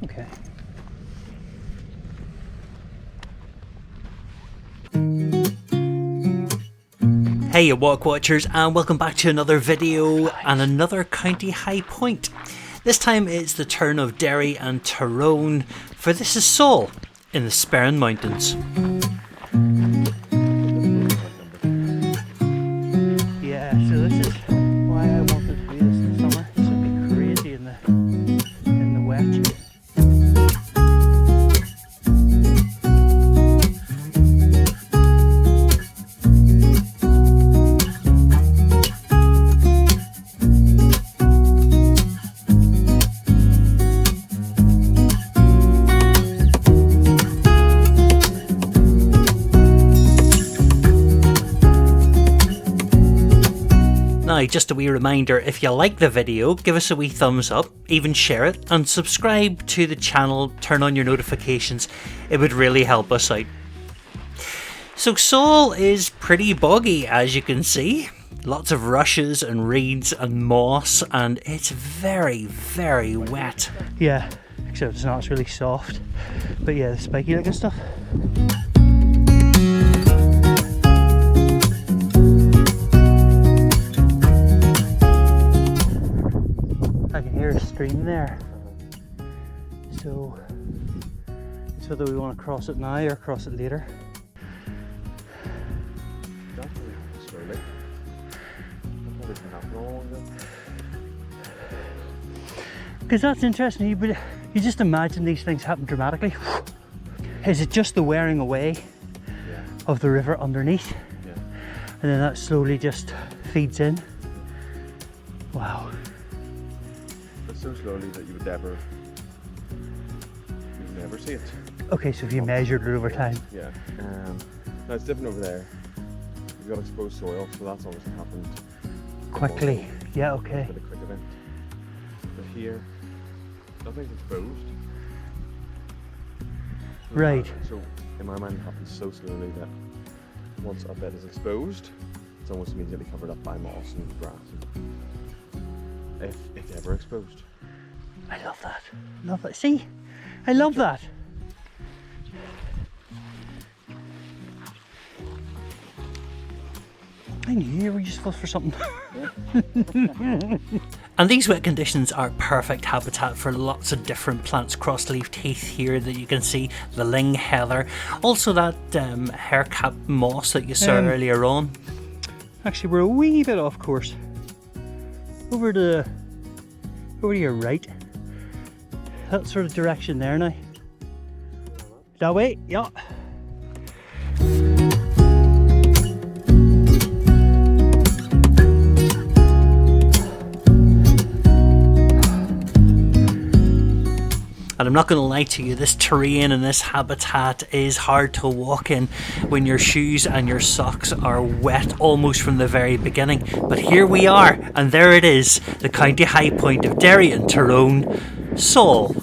Okay. Hey you Walkwatchers, and welcome back to another video and another county high point. This time it's the turn of Derry and Tyrone, for this is Sawel in the Sperrin Mountains. Yeah, so this is why I wanted to do this in the summer. This would be crazy in the wet. Now, just a wee reminder, if you like the video, give us a wee thumbs up, even share it, and subscribe to the channel, turn on your notifications. It would really help us out. So Sawel is pretty boggy, as you can see. Lots of rushes and reeds and moss, and it's very, very wet. Yeah, except it's not, it's really soft. But yeah, the spiky looking stuff. Stream there, so it's whether we want to cross it now or cross it later. Because that's interesting, you just imagine these things happen dramatically. Is it just the wearing away of the river underneath, and then that slowly just feeds in? Wow. So slowly that you would never see it. Okay, so if you measured it over time. Yeah. Now it's different over there. You've got exposed soil, so that's obviously happened Quickly. Yeah, okay. With a quick event. But here, nothing's exposed. Right. So in my mind it happens so slowly that once a bed is exposed, it's almost immediately covered up by moss and grass. If ever exposed. I love that. Love that. See? I love that. I knew you were useful for something. And these wet conditions are perfect habitat for lots of different plants. Crossleaf heath here that you can see, the ling heather, also that haircap moss that you saw earlier on. Actually, we're a wee bit off course. Over to your right. That sort of direction there now. That way? Yeah. And I'm not going to lie to you, this terrain and this habitat is hard to walk in when your shoes and your socks are wet almost from the very beginning. But here we are, and there it is, the county high point of Derry and Tyrone, Sawel.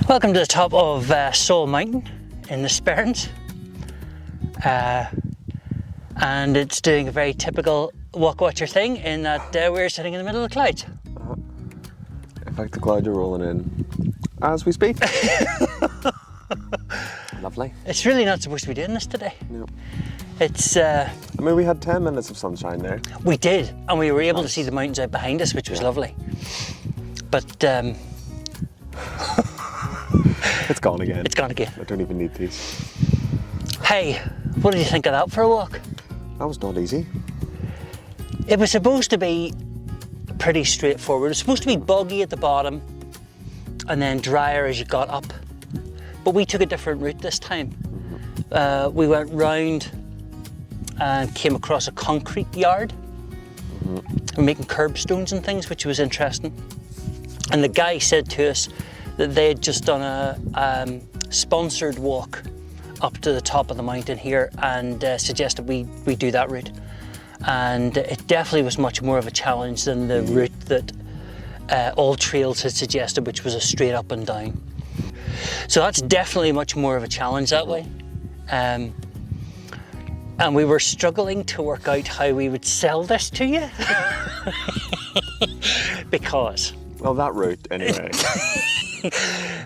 Welcome to the top of Sawel Mountain in the Sperrins, and it's doing a very typical Walkwatcher thing in that we're sitting in the middle of the clouds. In fact, the clouds are rolling in as we speak. Lovely. It's really not supposed to be doing this today. No. It's. I mean, we had 10 minutes of sunshine there. We did, and we were able to see the mountains out behind us, which was lovely. But. It's gone again. It's gone again. I don't even need these. Hey, what did you think of that for a walk? That was not easy. It was supposed to be pretty straightforward. It was supposed to be boggy at the bottom and then drier as you got up. But we took a different route this time. We went round and came across a concrete yard. We're making curbstones and things, which was interesting. And the guy said to us that they had just done a sponsored walk up to the top of the mountain here and suggested we do that route. And it definitely was much more of a challenge than the route that all trails had suggested, which was a straight up and down. So that's definitely much more of a challenge that way. And we were struggling to work out how we would sell this to you. Because... Well, that route, anyway.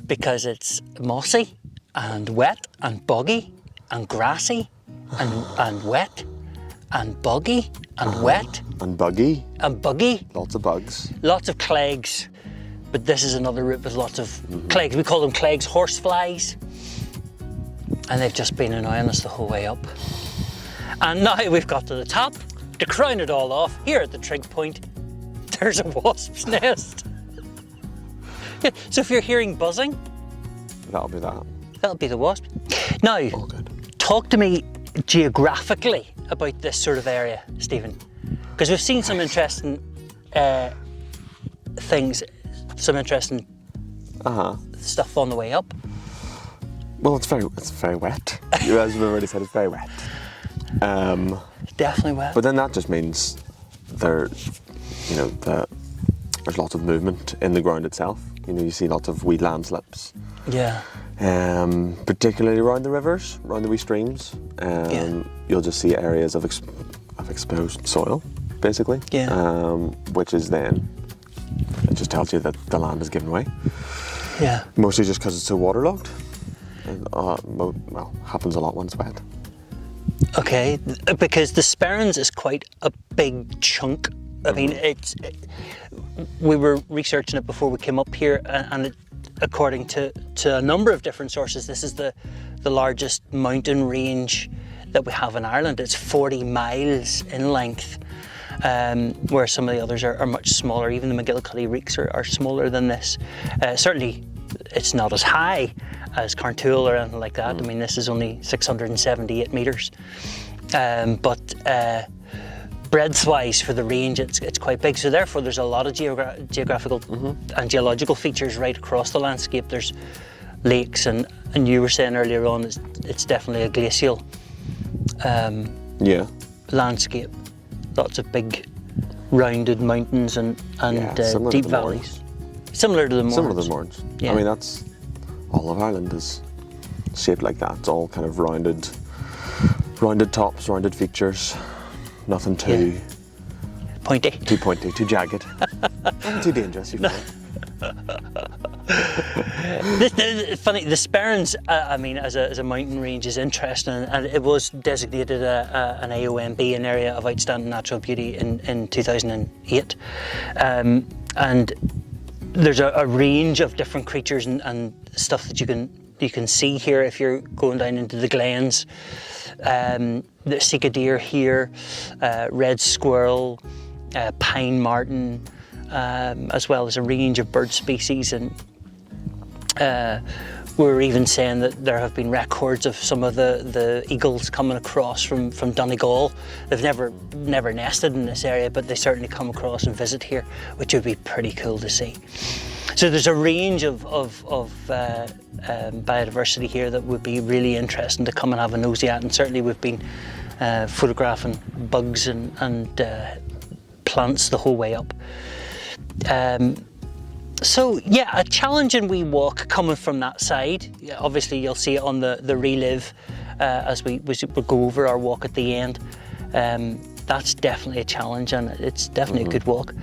Because it's mossy and wet and boggy and grassy and wet and boggy and wet. And buggy. And buggy. Lots of bugs. Lots of clegs. But this is another route with lots of clegs. We call them clegs, horseflies. And they've just been annoying us the whole way up. And now we've got to the top. To crown it all off, here at the trig point, there's a wasp's nest. Yeah, so if you're hearing buzzing, That'll be that. that'll be the wasp. Now, All good. talk to me geographically about this sort of area, Stephen. Because we've seen some interesting things, some interesting stuff on the way up. Well, it's very wet. As we've already said, it's very wet. Definitely wet. But then that just means there's lots of movement in the ground itself. You know, you see lots of wee landslips. Yeah. Particularly around the rivers, around the wee streams. You'll just see areas of exposed soil, basically. Yeah. Which is then, it just tells you that the land is given way. Yeah. Mostly just because it's so waterlogged. Well, happens a lot when it's wet. Okay, because the Sperrins is quite a big chunk. I mean, we were researching it before we came up here, and according to a number of different sources, this is the largest mountain range that we have in Ireland. It's 40 miles in length, where some of the others are much smaller. Even the McGillicuddy Reeks are smaller than this. Certainly, it's not as high as Carntool or anything like that. I mean, this is only 678 metres. But breadth-wise for the range, it's quite big. So therefore, there's a lot of geographical and geological features right across the landscape. There's lakes, and you were saying earlier on, it's definitely a glacial landscape. Lots of big, rounded mountains and deep valleys. Similar to the Mournes. Similar to the Mournes. Yeah. I mean, that's all of Ireland is shaped like that. It's all kind of rounded tops, rounded features. Nothing too pointy, too jagged, nothing too dangerous. Funny, the Sperrins, I mean, as a mountain range is interesting, and it was designated an AONB, an Area of Outstanding Natural Beauty, in 2008. And there's a range of different creatures and stuff that you can see here if you're going down into the glens. The sika deer here, red squirrel, pine marten, as well as a range of bird species. And we're even saying that there have been records of some of the eagles coming across from Donegal. They've never nested in this area, but they certainly come across and visit here, which would be pretty cool to see. So there's a range of biodiversity here that would be really interesting to come and have a nosy at, and certainly we've been photographing bugs and plants the whole way up. So yeah, a challenging wee walk coming from that side. Obviously you'll see it on the relive as we go over our walk at the end. That's definitely a challenge, and it's definitely a good walk.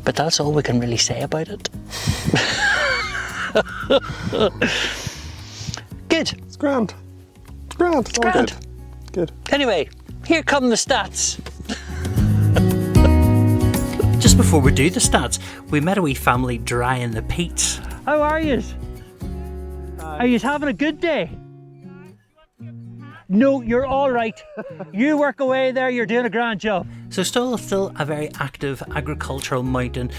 But that's all we can really say about it. Good. It's grand. It's grand. It's all grand. Good. Anyway, here come the stats. Just before we do the stats, we met a wee family drying the peats. How are yous? Are yous having a good day? No, you're all right. You work away there, you're doing a grand job. So still a very active agricultural mountain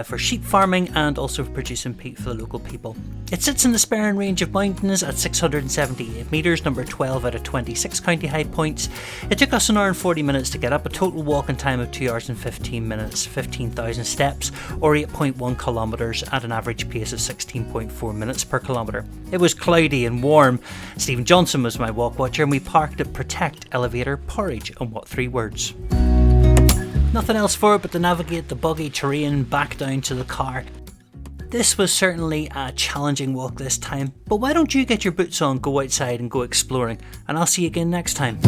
for sheep farming and also for producing peat for the local people. It sits in the Sperrin range of mountains at 678 metres, number 12 out of 26 county high points. It took us an hour and 40 minutes to get up, a total walking time of 2 hours and 15 minutes, 15,000 steps, or 8.1 kilometres at an average pace of 16.4 minutes per kilometre. It was cloudy and warm. Stephen Johnson was my walk watcher, and we parked at Protect Elevator Porridge, and what 3 words? Nothing else for it but to navigate the boggy terrain back down to the car. This was certainly a challenging walk this time, but why don't you get your boots on, go outside and go exploring, and I'll see you again next time.